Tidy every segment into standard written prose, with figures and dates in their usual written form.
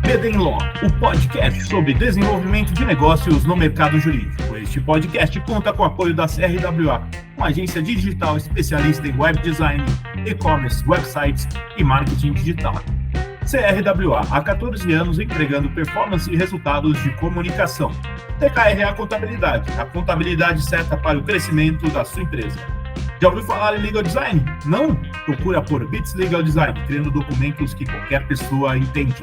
Law, o podcast sobre desenvolvimento de negócios no mercado jurídico. Este podcast conta com o apoio da CRWA, uma agência digital especialista em web design, e-commerce, websites e marketing digital. CRWA, há 14 anos entregando performance e resultados de comunicação. TKRA Contabilidade, a contabilidade certa para o crescimento da sua empresa. Já ouviu falar em Legal Design? Não? Procura por Bits Legal Design, criando documentos que qualquer pessoa entende.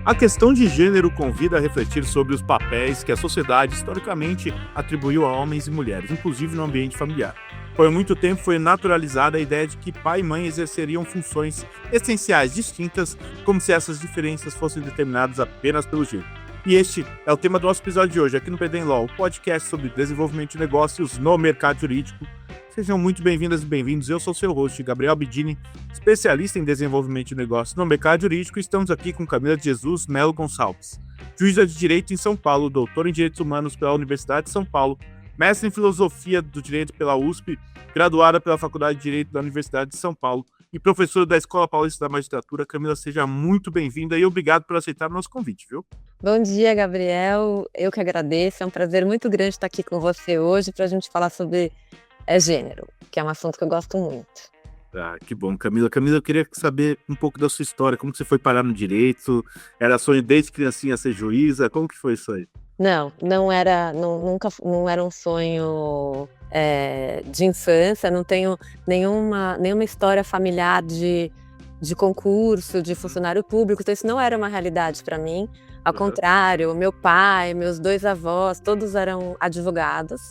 A questão de gênero convida a refletir sobre os papéis que a sociedade historicamente atribuiu a homens e mulheres, inclusive no ambiente familiar. Por muito tempo foi naturalizada a ideia de que pai e mãe exerceriam funções essenciais distintas, como se essas diferenças fossem determinadas apenas pelo gênero. E este é o tema do nosso episódio de hoje, aqui no Law, o podcast sobre desenvolvimento de negócios no mercado jurídico. Sejam muito bem-vindas e bem-vindos. Eu sou seu host, Gabriel Bidini, especialista em desenvolvimento de negócios no mercado jurídico, e estamos aqui com Camila de Jesus Melo Gonçalves, juíza de Direito em São Paulo, doutora em Direitos Humanos pela Universidade de São Paulo, mestre em Filosofia do Direito pela USP, graduada pela Faculdade de Direito da Universidade de São Paulo e professora da Escola Paulista da Magistratura. Camila, seja muito bem-vinda e obrigado por aceitar o nosso convite, viu? Bom dia, Gabriel. Eu que agradeço. É um prazer muito grande estar aqui com você hoje para a gente falar sobre gênero, que é um assunto que eu gosto muito. Ah, que bom, Camila. Camila, eu queria saber um pouco da sua história, como você foi parar no direito, era sonho desde criancinha ser juíza, como que foi isso aí? Não era, nunca, não era um sonho de infância, não tenho nenhuma história familiar de concurso, de funcionário público, então isso não era uma realidade para mim. Ao contrário, meu pai, meus dois avós, todos eram advogados.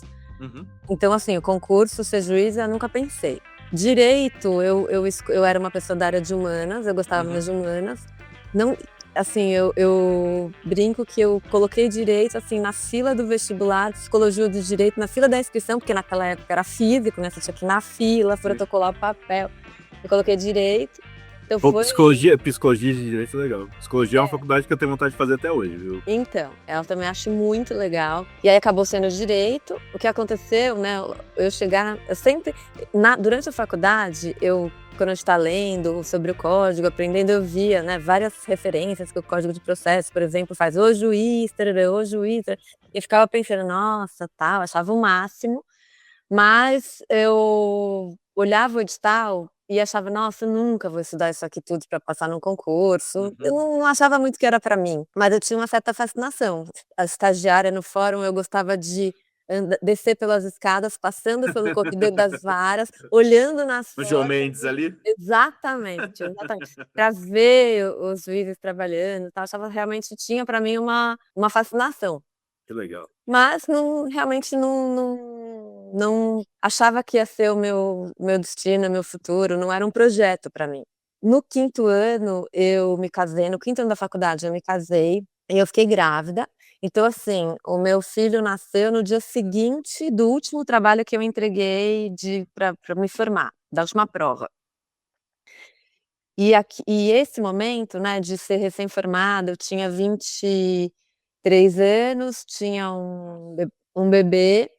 Então, assim, o concurso, ser juíza, eu nunca pensei. Direito, eu era uma pessoa da área de humanas, eu gostava mais de humanas. Não, assim, eu brinco que eu coloquei direito, assim, na fila do vestibular, psicologia do direito, na fila da inscrição, porque naquela época era físico, né? Você tinha que ir na fila, protocolar o papel. Eu coloquei direito. Então, psicologia de direito é legal. Psicologia é uma faculdade que eu tenho vontade de fazer até hoje, viu? Então, eu também acho muito legal. E aí acabou sendo direito. O que aconteceu, né? Durante a faculdade, quando a gente está lendo sobre o código, aprendendo, eu via, né, várias referências que o Código de Processo, por exemplo, faz o juiz, o juiz, e ficava pensando, nossa, tal, achava o máximo. Mas eu olhava o edital e achava, nossa, eu nunca vou estudar isso aqui tudo para passar num concurso. Eu não achava muito que era para mim, mas eu tinha uma certa fascinação. A estagiária no fórum, eu gostava de descer pelas escadas, passando pelo corredor das varas, olhando nas o João Mendes ali? Exatamente. Para ver os juízes trabalhando, tá? Achava realmente, tinha para mim uma fascinação. Que legal. Mas realmente não achava que ia ser o meu destino, meu futuro, não era um projeto para mim. No 5º ano eu me casei, no 5º ano da faculdade eu me casei e eu fiquei grávida. Então, assim, o meu filho nasceu no dia seguinte do último trabalho que eu entreguei para me formar, da última prova. E esse momento, né, de ser recém-formada, eu tinha 23 anos, tinha um bebê,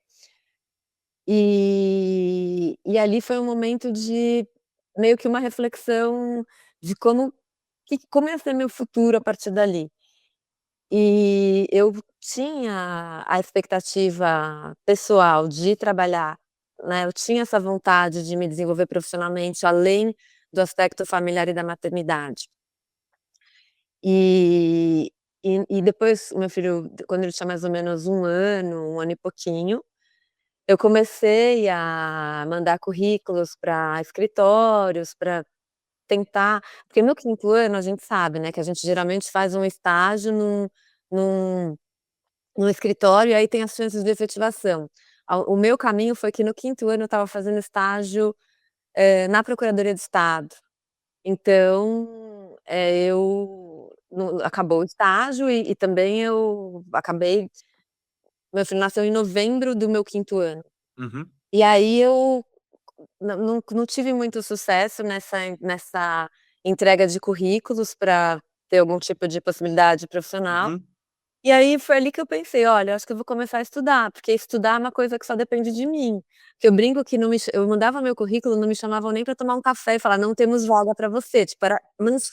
e ali foi um momento de meio que uma reflexão de como ia ser meu futuro a partir dali. E eu tinha a expectativa pessoal de trabalhar, né, eu tinha essa vontade de me desenvolver profissionalmente, além do aspecto familiar e da maternidade. E depois o meu filho, quando ele tinha mais ou menos 1 ano e pouquinho, eu comecei a mandar currículos para escritórios, para tentar, porque no 5º ano a gente sabe, né, que a gente geralmente faz um estágio num escritório e aí tem as chances de efetivação. O meu caminho foi que no 5º ano eu estava fazendo estágio, na Procuradoria do Estado. Então, acabou o estágio e também eu acabei. Meu filho nasceu em novembro do meu 5º ano. E aí eu não tive muito sucesso nessa entrega de currículos para ter algum tipo de possibilidade profissional. E aí foi ali que eu pensei: "Olha, eu acho que eu vou começar a estudar", porque estudar é uma coisa que só depende de mim. Porque eu brinco que eu mandava meu currículo, não me chamavam nem para tomar um café e falar: "Não temos vaga para você", tipo, era não tinha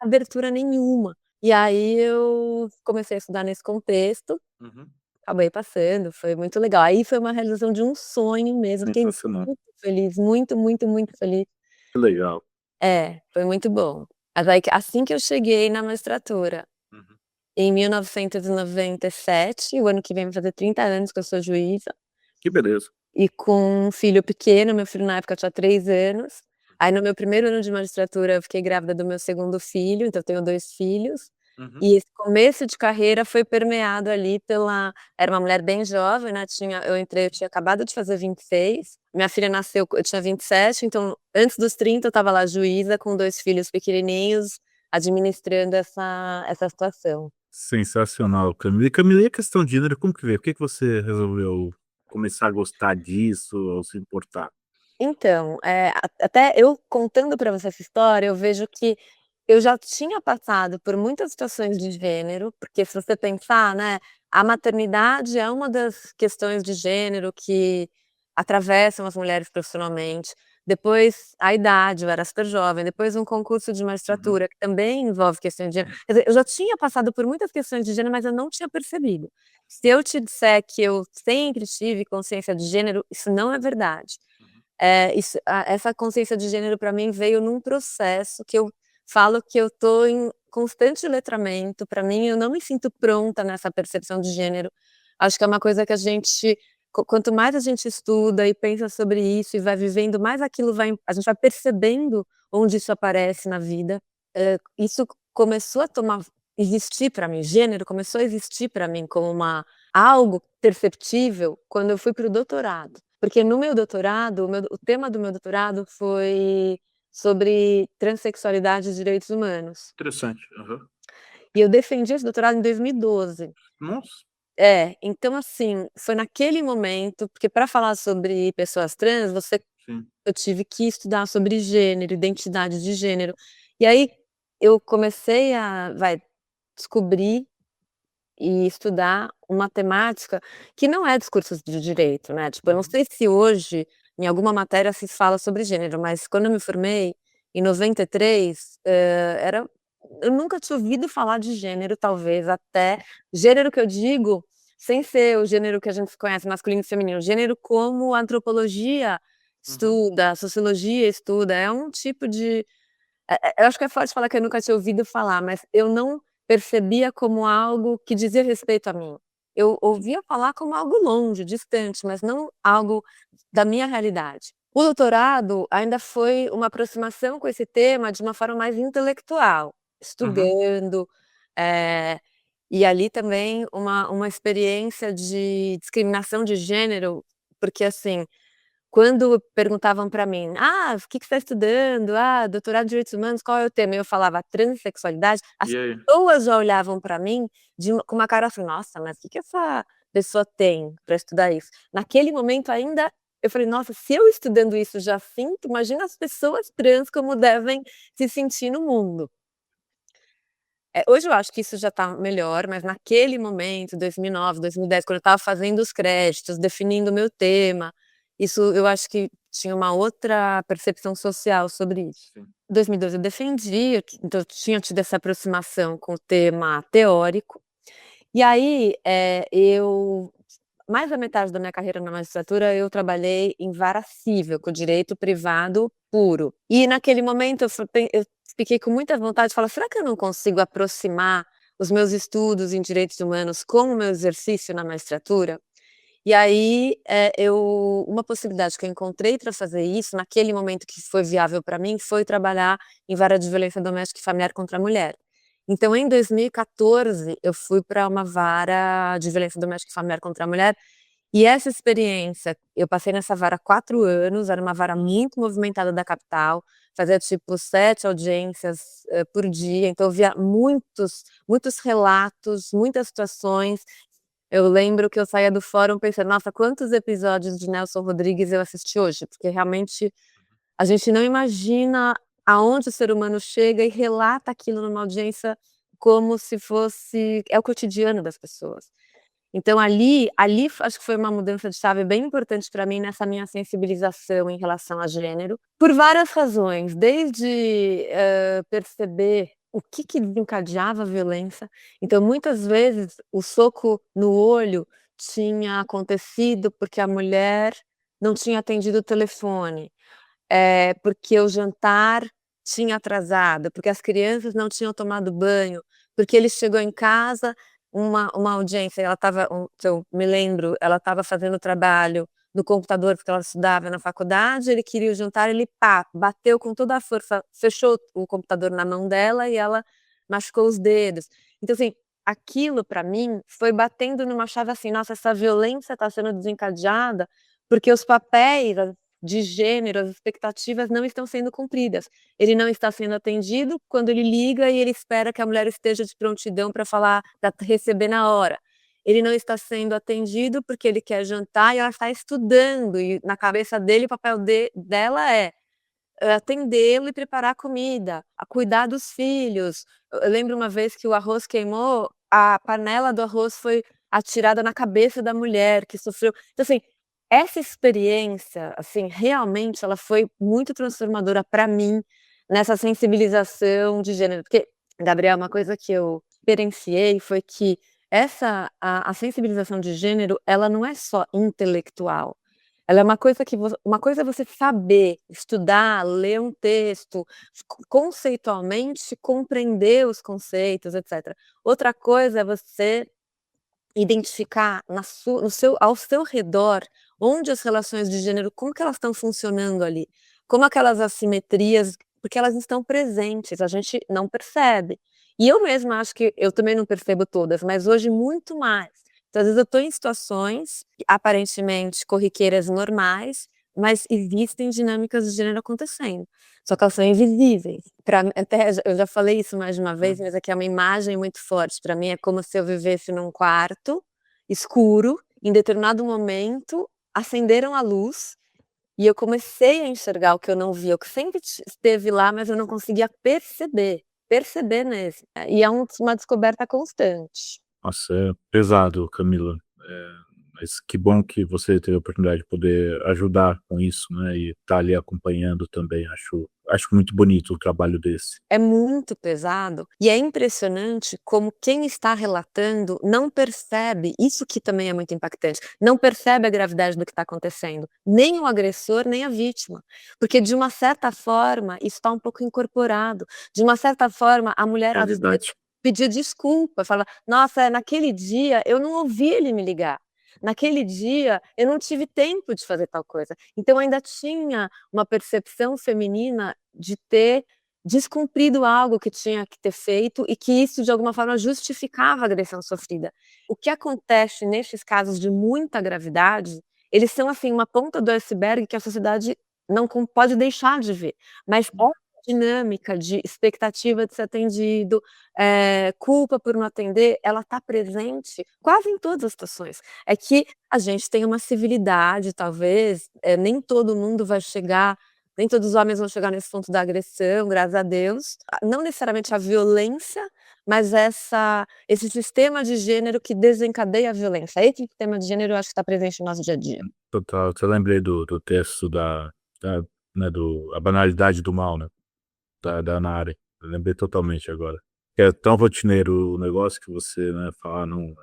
abertura nenhuma. E aí eu comecei a estudar nesse contexto, Uhum. acabei passando, foi muito legal. Aí foi uma realização de um sonho mesmo, fiquei Sensacional. muito feliz, muito, muito, muito feliz. Que legal. É, foi muito bom. Mas aí que assim que eu cheguei na magistratura, Uhum. em 1997, o ano que vem vai fazer 30 anos que eu sou juíza, Que beleza. e com um filho pequeno, meu filho na época tinha 3 anos. Aí no meu primeiro ano de magistratura eu fiquei grávida do meu segundo filho, então eu tenho 2 filhos. Uhum. E esse começo de carreira foi permeado ali pela era uma mulher bem jovem, né, eu tinha acabado de fazer 26, minha filha nasceu eu tinha 27, então antes dos 30 eu estava lá juíza com 2 filhos pequenininhos, administrando essa situação. Sensacional, Camila. E Camila, e a questão de gênero, como que veio? Por que que você resolveu começar a gostar disso ou se importar? Então, até eu contando para você essa história, eu vejo que eu já tinha passado por muitas situações de gênero, porque se você pensar, né, a maternidade é uma das questões de gênero que atravessam as mulheres profissionalmente. Depois a idade, eu era super jovem, depois um concurso de Uhum. magistratura que também envolve questões de gênero. Quer dizer, eu já tinha passado por muitas questões de gênero, mas eu não tinha percebido. Se eu te disser que eu sempre tive consciência de gênero, isso não é verdade. Uhum. Essa consciência de gênero para mim veio num processo que eu falo que eu tô em constante letramento, para mim eu não me sinto pronta nessa percepção de gênero. Acho que é uma coisa que a gente quanto mais a gente estuda e pensa sobre isso e vai vivendo, mais aquilo a gente vai percebendo onde isso aparece na vida. Isso começou a existir para mim, gênero começou a existir para mim como algo perceptível quando eu fui para o doutorado. Porque no meu doutorado, o tema do meu doutorado foi sobre transexualidade e direitos humanos. Interessante. Aham. E eu defendi esse doutorado em 2012. Nossa. Então assim, foi naquele momento porque para falar sobre pessoas trans, Sim. eu tive que estudar sobre gênero, identidade de gênero. E aí eu comecei a descobrir e estudar uma temática que não é discursos de direito, né, tipo, eu não Uhum. sei se hoje, em alguma matéria se fala sobre gênero, mas quando eu me formei, em 93, eu nunca tinha ouvido falar de gênero, talvez até gênero que eu digo, sem ser o gênero que a gente conhece, masculino e feminino, gênero como a antropologia Uhum. estuda, a sociologia estuda, é um tipo de eu acho que é forte falar que eu nunca tinha ouvido falar, mas eu não percebia como algo que dizia respeito a mim. Eu ouvia falar como algo longe, distante, mas não algo da minha realidade. O doutorado ainda foi uma aproximação com esse tema de uma forma mais intelectual, Uhum. estudando, eh, e ali também uma experiência de discriminação de gênero, porque assim, quando perguntavam para mim: "Ah, o que que você está estudando? Ah, doutorado em direitos humanos, qual é o tema?" E eu falava: "Transexualidade", as E aí? pessoas já olhavam para mim com uma cara assim: "Nossa, mas o que que essa pessoa tem para estudar isso?". Naquele momento ainda, eu falei: "Nossa, se eu estudando isso já sinto, imagina as pessoas trans como devem se sentir no mundo". Hoje eu acho que isso já está melhor, mas naquele momento, 2009, 2010, quando eu estava fazendo os créditos, definindo o meu tema, isso eu acho que tinha uma outra percepção social sobre isso. Sim. 2012 eu defendi, então eu tinha tido essa aproximação com o tema teórico, e aí, eu mais da metade da minha carreira na magistratura eu trabalhei em vara civil, com direito privado puro. E naquele momento eu fiquei com muita vontade de falar: "Será que eu não consigo aproximar os meus estudos em direitos humanos com o meu exercício na magistratura?". E aí, uma possibilidade que eu encontrei para fazer isso, naquele momento que foi viável para mim, foi trabalhar em vara de violência doméstica e familiar contra a mulher. Então em 2014 eu fui para uma vara de violência doméstica e familiar contra a mulher, e essa experiência, eu passei nessa vara 4 anos, era uma vara muito movimentada da capital, fazia tipo 7 audiências, por dia, então eu via muitos relatos, muitas situações. Eu lembro que eu saía do fórum pensando: "Nossa, quantos episódios de Nelson Rodrigues eu assisti hoje", porque realmente a gente não imagina aonde o ser humano chega e relata aquilo numa audiência como se fosse o cotidiano das pessoas. Então acho que foi uma mudança de chave bem importante para mim nessa minha sensibilização em relação a gênero, por várias razões, desde, perceber o que que desencadeava a violência. Então, muitas vezes, o soco no olho tinha acontecido porque a mulher não tinha atendido o telefone, porque o jantar tinha atrasado, porque as crianças não tinham tomado banho, porque ele chegou em casa, uma audiência, ela estava, se eu me lembro, ela estava fazendo trabalho no computador, porque ela estudava na faculdade, ele queria o jantar, ele pá, bateu com toda a força, fechou o computador na mão dela e ela machucou os dedos. Então, assim, aquilo para mim foi batendo numa chave assim: "Nossa, essa violência está sendo desencadeada, porque os papéis de gênero, as expectativas não estão sendo cumpridas. Ele não está sendo atendido quando ele liga e ele espera que a mulher esteja de prontidão para falar, para receber na hora. Ele não está sendo atendido porque ele quer jantar e ela está estudando e na cabeça dele o papel dela é atendê-lo e preparar a comida, a cuidar dos filhos. Eu lembro uma vez que o arroz queimou, a panela do arroz foi atirada na cabeça da mulher que sofreu. Então, assim, essa experiência, assim, realmente ela foi muito transformadora para mim, nessa sensibilização de gênero. Porque, Gabriel, uma coisa que eu experienciei foi que a sensibilização de gênero, ela não é só intelectual. Ela é uma coisa que uma coisa é você saber, estudar, ler um texto, conceitualmente compreender os conceitos, etcétera. Outra coisa é você identificar no seu ao seu redor, onde as relações de gênero, como que elas estão funcionando ali, como aquelas assimetrias, porque elas estão presentes, a gente não percebe. E eu mesma acho que eu também não percebo todas, mas hoje muito mais. Então, às vezes eu estou em situações aparentemente corriqueiras normais, mas existem dinâmicas de gênero acontecendo, só que elas são invisíveis. Até eu já falei isso mais de uma vez, mas aqui é uma imagem muito forte, para mim é como se eu vivesse num quarto escuro, em determinado momento acenderam a luz, e eu comecei a enxergar o que eu não via, o que sempre esteve lá, mas eu não conseguia perceber nesse, e é uma descoberta constante. Nossa, é pesado, Camila. Mas que bom que você teve a oportunidade de poder ajudar com isso, né, e estar ali acompanhando também. Acho muito bonito o trabalho desse. É muito pesado e é impressionante como quem está relatando não percebe, isso que também é muito impactante, não percebe a gravidade do que está acontecendo, nem o agressor, nem a vítima, porque de uma certa forma isso está um pouco incorporado, de uma certa forma a mulher É às vezes verdade. pedir desculpa, fala: "Nossa, naquele dia eu não ouvi ele me ligar, naquele dia eu não tive tempo de fazer tal coisa". Então ainda tinha uma percepção feminina de ter descumprido algo que tinha que ter feito e que isso de alguma forma justificava a agressão sofrida. O que acontece nesses casos de muita gravidade, eles são assim uma ponta do iceberg que a sociedade não pode deixar de ver, mas essa dinâmica de expectativa de ser atendido, culpa por não atender, ela está presente quase em todas as situações. É que a gente tem uma civilidade talvez, nem todo mundo vai chegar, nem todos os homens vão chegar nesse ponto da agressão, graças a Deus. Não necessariamente a violência, mas esse sistema de gênero que desencadeia a violência. Esse sistema de gênero eu acho que está presente no nosso dia a dia. Total. Você lembrei do texto da né, do A Banalidade do Mal, né, da Hannah Arendt. Eu lembrei totalmente agora. Que é tão rotineiro o negócio que você, né, fala: "Ah, não".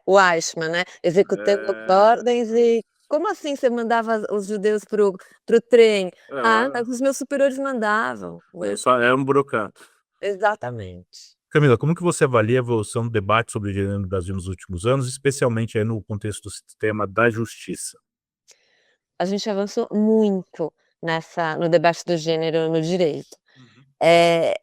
O Eichmann, né, executando É, ordens e como assim você mandava os judeus para o trem? "Ah, é, os meus superiores mandavam". só é um burocrata. Exatamente. Camila, como que você avalia a evolução do debate sobre gênero no Brasil nos últimos anos, especialmente aí no contexto do sistema da justiça? A gente avançou muito no debate do gênero no direito. Uhum, Eh,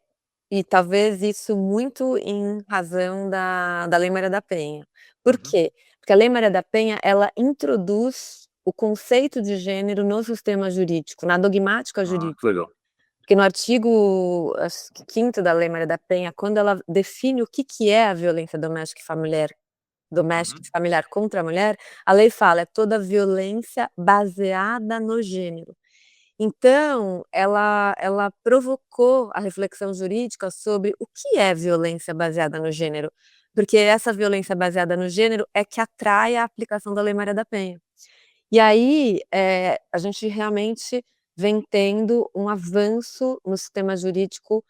e talvez isso muito em razão da Lei Maria da Penha. Por uhum. quê? Porque a Lei Maria da Penha, ela introduz o conceito de gênero no sistema jurídico, na dogmática Ah, jurídica. que legal. Porque no artigo, acho que 5º da Lei Maria da Penha, quando ela define o que que é a violência doméstica Uhum. e familiar contra a mulher, a lei fala: "É toda violência baseada no gênero". Então, ela provocou a reflexão jurídica sobre o que é violência baseada no gênero, porque essa violência baseada no gênero é que atrai a aplicação da Lei Maria da Penha. E aí, a gente realmente vem tendo um avanço no sistema jurídico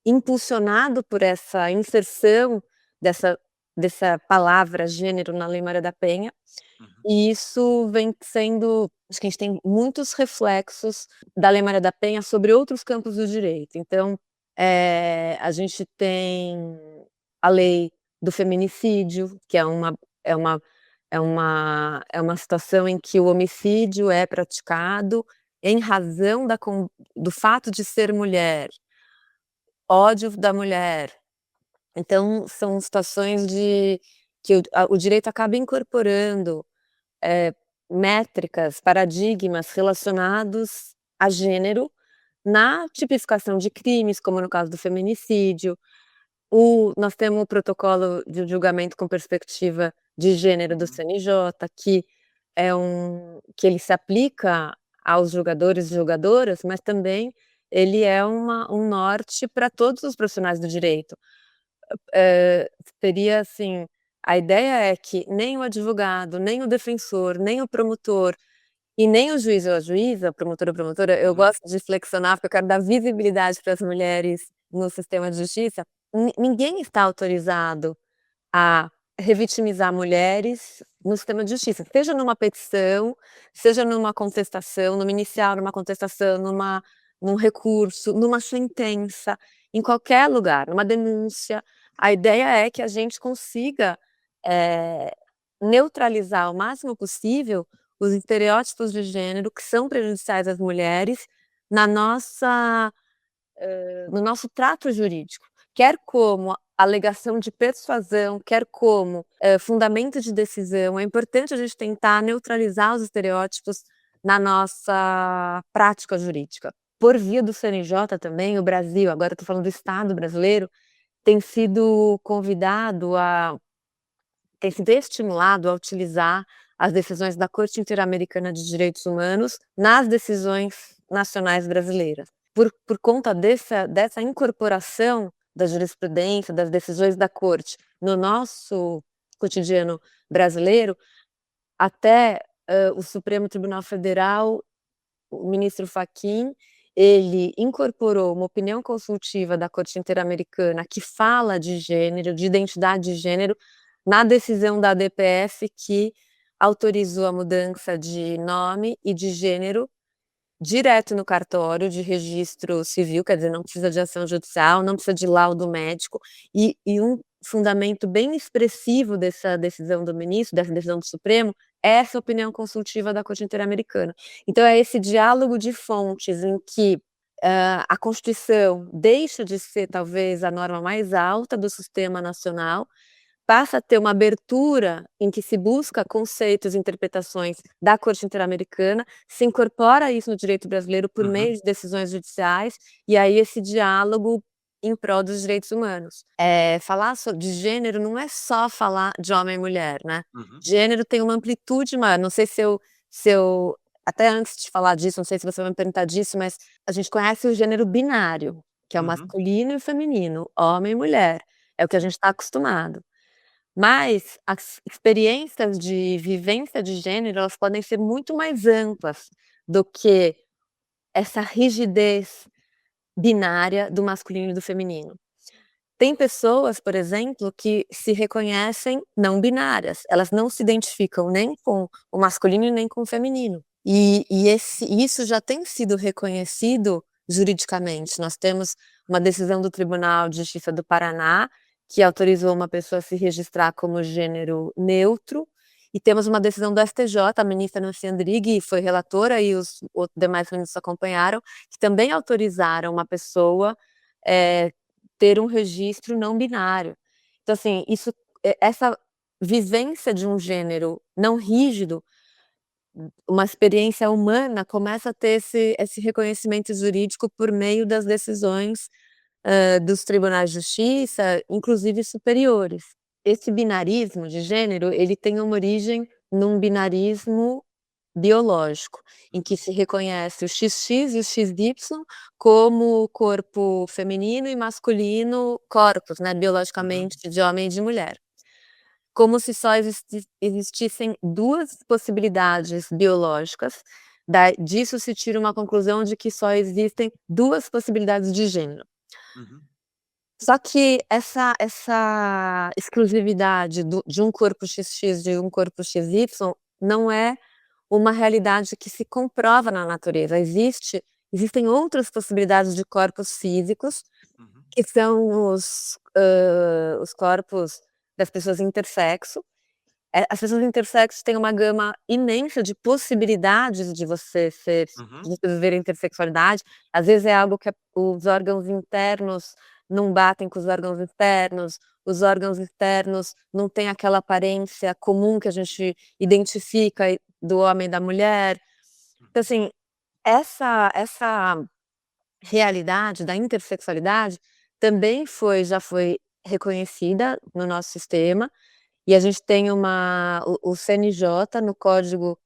impulsionado por essa inserção dessa palavra gênero na Lei Maria da Penha, e isso vem sendo, acho que a gente tem muitos reflexos da Lei Maria da Penha sobre outros campos do direito. Então, a gente tem a lei do feminicídio, que é uma situação em que o homicídio é praticado em razão do fato de ser mulher, ódio da mulher. Então, são situações que o direito acaba incorporando métricas, paradigmas relacionados a gênero na tipificação de crimes, como no caso do feminicídio. Nós temos o protocolo de julgamento com perspectiva de gênero do CNJ, que que ele se aplica aos julgadores e julgadoras, mas também ele é um norte para todos os profissionais do direito. Seria assim, a ideia é que nem o advogado, nem o defensor, nem o promotor e nem o juiz ou a juíza, promotor ou promotora, eu gosto de flexionar, porque eu quero dar visibilidade para as mulheres no sistema de justiça. Ninguém está autorizado a revitimizar mulheres no sistema de justiça, seja numa petição, seja numa contestação, numa inicial, numa contestação, num recurso, numa sentença, em qualquer lugar, numa denúncia. A ideia é que a gente consiga neutralizar o máximo possível os estereótipos de gênero que são prejudiciais às mulheres no nosso trato jurídico, quer como alegação de persuasão, quer como fundamento de decisão. É importante a gente tentar neutralizar os estereótipos na nossa prática jurídica. Por via do CNJ também, o Brasil, agora estou falando do Estado brasileiro, tem sido tem sido estimulado a utilizar as decisões da Corte Interamericana de Direitos Humanos nas decisões nacionais brasileiras. Por conta dessa incorporação da jurisprudência, das decisões da Corte no nosso cotidiano brasileiro, até o Supremo Tribunal Federal, o ministro Fachin, ele incorporou uma opinião consultiva da Corte Interamericana que fala de gênero, de identidade de gênero, na decisão da ADPF que autorizou a mudança de nome e de gênero direto no cartório de registro civil, quer dizer, não precisa de ação judicial, não precisa de laudo médico, e um fundamento bem expressivo dessa decisão do ministro, dessa decisão do Supremo, é essa opinião consultiva da Corte Interamericana. Então é esse diálogo de fontes em que a Constituição deixa de ser talvez a norma mais alta do sistema nacional, passa a ter uma abertura em que se busca conceitos e interpretações da Corte Interamericana, se incorpora isso no direito brasileiro por meio de decisões judiciais, e aí esse diálogo em prol dos direitos humanos. Falar de gênero não é só falar de homem e mulher, né? Gênero tem uma amplitude maior. Não sei se eu até antes de falar disso, não sei se você vai me perguntar disso, mas a gente conhece o gênero binário, que é o masculino e o feminino, homem e mulher. É o que a gente está acostumado. Mas as experiências de vivência de gênero, elas podem ser muito mais amplas do que essa rigidez binária do masculino e do feminino. Tem pessoas, por exemplo, que se reconhecem não binárias, elas não se identificam nem com o masculino nem com o feminino. E isso já tem sido reconhecido juridicamente. Nós temos uma decisão do Tribunal de Justiça do Paraná que autorizou uma pessoa a se registrar como gênero neutro, e temos uma decisão do STJ, a ministra Nancy Andrighi foi relatora e os demais ministros acompanharam, que também autorizaram uma pessoa ter um registro não binário. Então, assim, essa vivência de um gênero não rígido, uma experiência humana, começa a ter esse reconhecimento jurídico por meio das decisões dos tribunais de justiça, inclusive superiores. Esse binarismo de gênero, ele tem uma origem num binarismo biológico, em que se reconhece o XX e o XY como corpo feminino e masculino, corpos, né, biologicamente, de homem e de mulher. Como se só existissem duas possibilidades biológicas, disso se tira uma conclusão de que só existem duas possibilidades de gênero. Só que essa exclusividade de um corpo XX de um corpo XY não é uma realidade que se comprova na natureza. Existem outras possibilidades de corpos físicos, Uhum. que são os corpos das pessoas intersexo. As pessoas intersexo têm uma gama imensa de possibilidades de você ser Uhum. de viver a intersexualidade. Às vezes é algo que os órgãos internos não batem com os órgãos externos não têm aquela aparência comum que a gente identifica do homem e da mulher. Então, assim, essa realidade da intersexualidade também já foi reconhecida no nosso sistema, e a gente tem o CNJ, no Código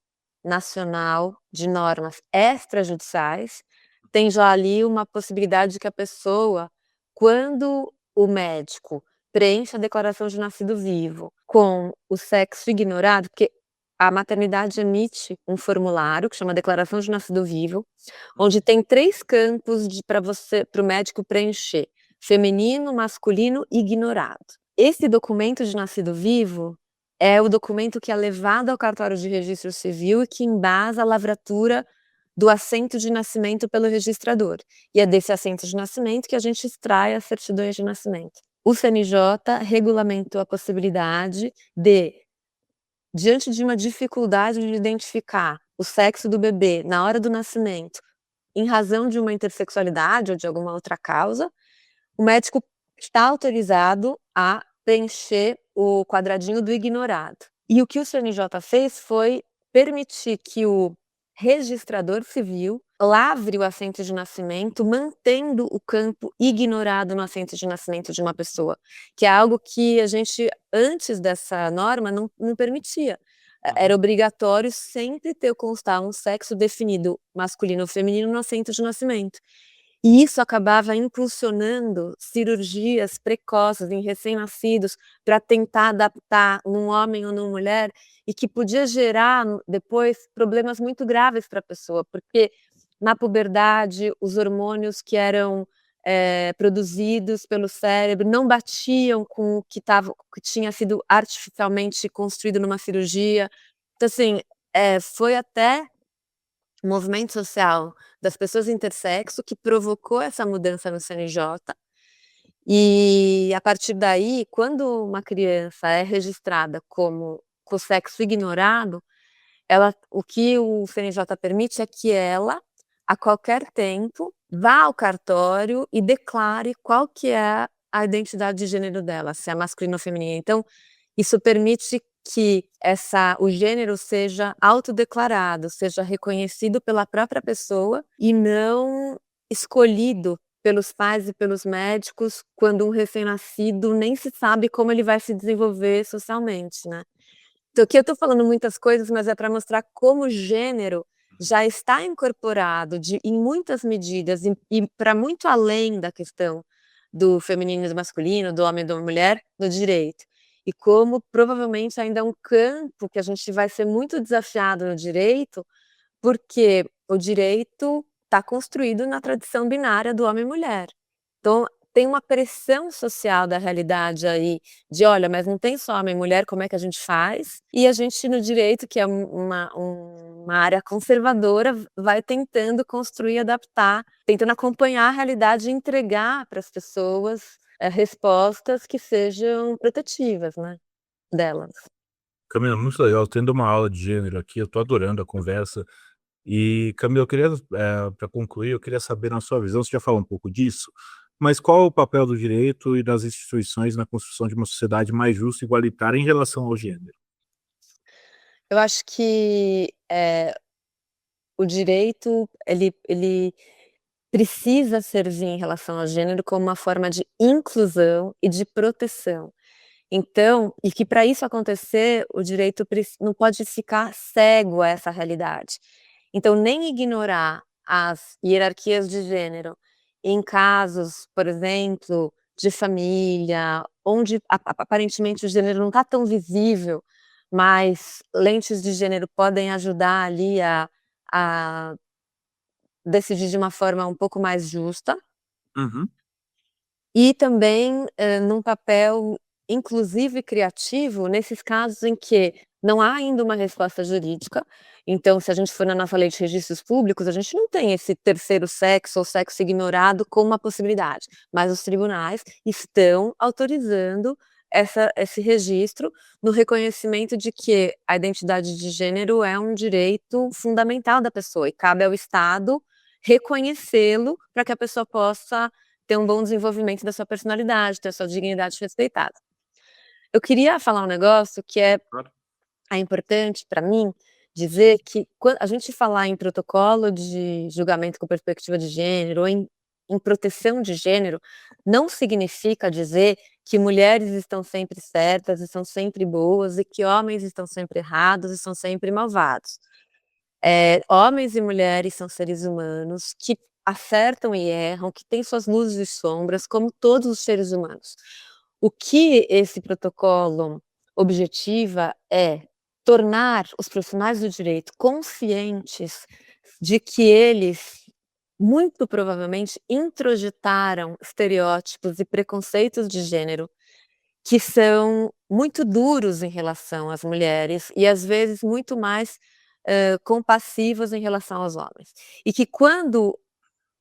Nacional de Normas Extrajudiciais, tem já ali uma possibilidade de que a pessoa, quando o médico preenche a declaração de nascido vivo com o sexo ignorado, porque a maternidade emite um formulário que chama Declaração de Nascido Vivo, onde tem 3 campos para o médico preencher: feminino, masculino e ignorado. Esse documento de nascido vivo é o documento que é levado ao cartório de registro civil e que embasa a lavratura do assento de nascimento pelo registrador. E é desse assento de nascimento que a gente extrai as certidões de nascimento. O CNJ regulamentou a possibilidade de, diante de uma dificuldade de identificar o sexo do bebê na hora do nascimento, em razão de uma intersexualidade ou de alguma outra causa, o médico está autorizado a preencher o quadradinho do ignorado. E o que o CNJ fez foi permitir que o registrador civil lavre o assento de nascimento, mantendo o campo ignorado no assento de nascimento de uma pessoa, que é algo que a gente, antes dessa norma, não permitia. Era Uhum. obrigatório sempre ter constar um sexo definido, masculino ou feminino, no assento de nascimento. E isso acabava impulsionando cirurgias precoces em recém-nascidos para tentar adaptar num homem ou numa mulher, e que podia gerar depois problemas muito graves para a pessoa, porque na puberdade os hormônios que eram, produzidos pelo cérebro não batiam com o que tinha sido artificialmente construído numa cirurgia. Então assim, foi até o movimento social das pessoas intersexo que provocou essa mudança no CNJ, e a partir daí, quando uma criança é registrada como com o sexo ignorado, o que o CNJ permite é que ela, a qualquer tempo, vá ao cartório e declare qual que é a identidade de gênero dela, se é masculino ou feminino. Então, isso permite que o gênero seja autodeclarado, seja reconhecido pela própria pessoa e não escolhido pelos pais e pelos médicos, quando um recém-nascido nem se sabe como ele vai se desenvolver socialmente, né. Então aqui eu estou falando muitas coisas, mas é para mostrar como o gênero já está incorporado em muitas medidas e pra muito além da questão do feminino e do masculino, do homem e da mulher, no direito. E como provavelmente ainda é um campo que a gente vai ser muito desafiado no direito, porque o direito está construído na tradição binária do homem e mulher. Então, tem uma pressão social da realidade aí, de: "Olha, mas não tem só homem e mulher, como é que a gente faz?". E a gente no direito, que é uma área conservadora, vai tentando construir e adaptar, tentando acompanhar a realidade e entregar para as pessoas, respostas que sejam protetivas, né, delas. Camila, muito legal, tendo uma aula de gênero aqui, eu tô adorando a conversa. E, Camila, eu queria, para concluir, eu queria saber, na sua visão, você já falou um pouco disso, mas qual é o papel do direito e das instituições na construção de uma sociedade mais justa e igualitária em relação ao gênero? Eu acho que, o direito ele precisa servir em relação ao gênero como uma forma de inclusão e de proteção. Então, e que para isso acontecer, o direito não pode ficar cego a essa realidade. Então, nem ignorar as hierarquias de gênero em casos, por exemplo, de família, onde aparentemente o gênero não está tão visível, mas lentes de gênero podem ajudar ali a decidir de uma forma um pouco mais justa. Uhum. e também num papel inclusivo e criativo nesses casos em que não há ainda uma resposta jurídica. Então, se a gente for na nossa lei de registros públicos, a gente não tem esse terceiro sexo ou sexo ignorado como uma possibilidade, mas os tribunais estão autorizando esse registro no reconhecimento de que a identidade de gênero é um direito fundamental da pessoa e cabe ao Estado reconhecê-lo para que a pessoa possa ter um bom desenvolvimento da sua personalidade, ter a sua dignidade respeitada. Eu queria falar um negócio que é importante para mim dizer que quando a gente falar em protocolo de julgamento com perspectiva de gênero ou em proteção de gênero, não significa dizer que mulheres estão sempre certas, estão sempre boas e que homens estão sempre errados e são sempre malvados. Homens e mulheres são seres humanos que acertam e erram, que têm suas luzes e sombras, como todos os seres humanos. O que esse protocolo objetiva é tornar os profissionais do direito conscientes de que eles, muito provavelmente, introjetaram estereótipos e preconceitos de gênero que são muito duros em relação às mulheres e, às vezes, muito mais compassivos em relação aos homens. E que quando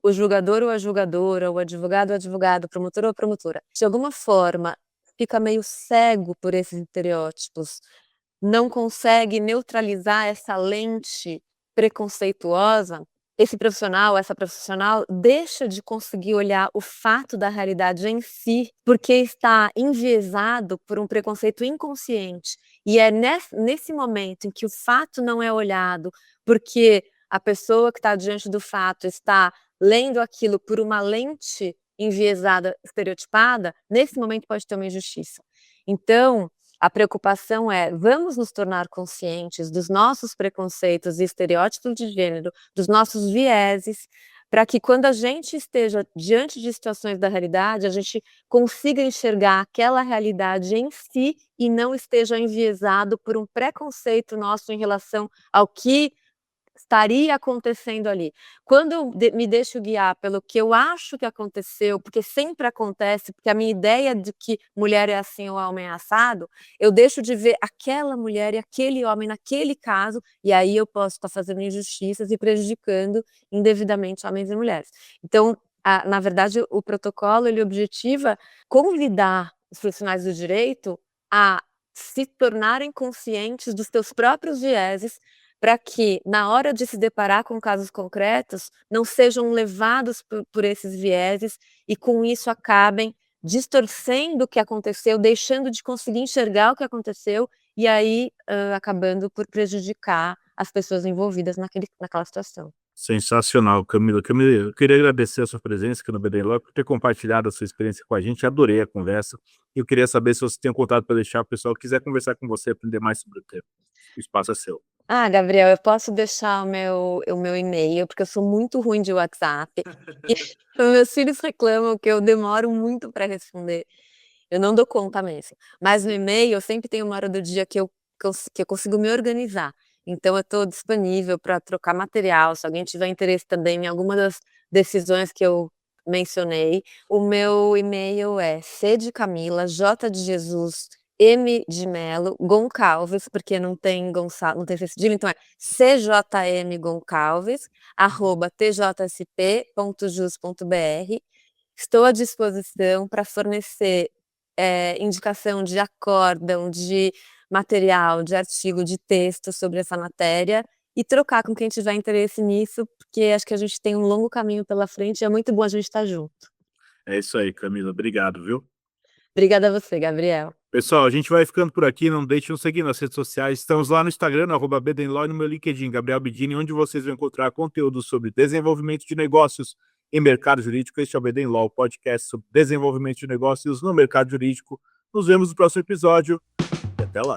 o julgador ou a julgadora, o advogado ou advogado, o promotor ou a promotora, de alguma forma fica meio cego por esses estereótipos, não consegue neutralizar essa lente preconceituosa, esse profissional, essa profissional deixa de conseguir olhar o fato da realidade em si, porque está enviesado por um preconceito inconsciente. E é nesse momento em que o fato não é olhado, porque a pessoa que está diante do fato está lendo aquilo por uma lente enviesada, estereotipada, nesse momento pode ter uma injustiça. Então, a preocupação é: vamos nos tornar conscientes dos nossos preconceitos e estereótipos de gênero, dos nossos vieses, para que quando a gente esteja diante de situações da realidade, a gente consiga enxergar aquela realidade em si e não esteja enviesado por um preconceito nosso em relação ao que estaria acontecendo ali. Quando eu me deixo guiar pelo que eu acho que aconteceu, porque sempre acontece, porque a minha ideia de que mulher é assim ou homem é assado, eu deixo de ver aquela mulher e aquele homem naquele caso, e aí eu posso estar fazendo injustiças e prejudicando indevidamente homens e mulheres. Então, na verdade, o protocolo ele objetiva convidar os profissionais do direito a se tornarem conscientes dos seus próprios vieses, para que, na hora de se deparar com casos concretos, não sejam levados por esses vieses e, com isso, acabem distorcendo o que aconteceu, deixando de conseguir enxergar o que aconteceu e aí acabando por prejudicar as pessoas envolvidas naquela situação. Sensacional, Camila. Camila, eu queria agradecer a sua presença aqui no BD Law, por ter compartilhado a sua experiência com a gente. Adorei a conversa. Eu queria saber se você tem um contato para deixar o pessoal que quiser conversar com você, aprender mais sobre o tema. O espaço é seu. Gabriel, eu posso deixar o meu e-mail, porque eu sou muito ruim de WhatsApp. E meus filhos reclamam que eu demoro muito para responder. Eu não dou conta mesmo. Mas no e-mail eu sempre tenho uma hora do dia que eu consigo me organizar. Então eu estou disponível para trocar material, se alguém tiver interesse também em alguma das decisões que eu mencionei. O meu e-mail é C de Camila, J de Jesus, M de Melo, Goncalves, porque não tem Gonçalo, não tem cedilha, então é cjmgoncalves@tjsp.jus.br. Estou à disposição para fornecer indicação de acórdão, de material, de artigo, de texto sobre essa matéria e trocar com quem tiver interesse nisso, porque acho que a gente tem um longo caminho pela frente e é muito bom a gente estar junto. É isso aí, Camila. Obrigado, viu? Obrigada a você, Gabriel. Pessoal, a gente vai ficando por aqui. Não deixe de nos seguir nas redes sociais. Estamos lá no Instagram, no @BDenlaw, e no meu LinkedIn, Gabriel Bidini, onde vocês vão encontrar conteúdo sobre desenvolvimento de negócios em mercado jurídico. Este é o BDenlaw, o podcast sobre desenvolvimento de negócios no mercado jurídico. Nos vemos no próximo episódio e até lá.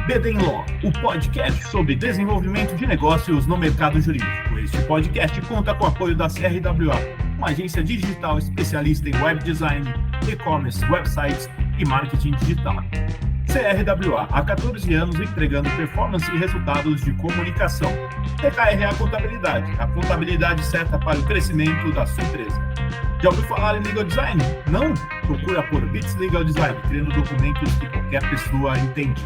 BDenlaw, o podcast sobre desenvolvimento de negócios no mercado jurídico. Este podcast conta com o apoio da CRWA, uma agência digital especialista em web design, e-commerce, websites e marketing digital. CRWA, há 14 anos entregando performance e resultados de comunicação. TKRA Contabilidade, a contabilidade certa para o crescimento da sua empresa. Já ouviu falar em legal design? Não? Procura por Bits Legal Design, criando documentos que qualquer pessoa entende.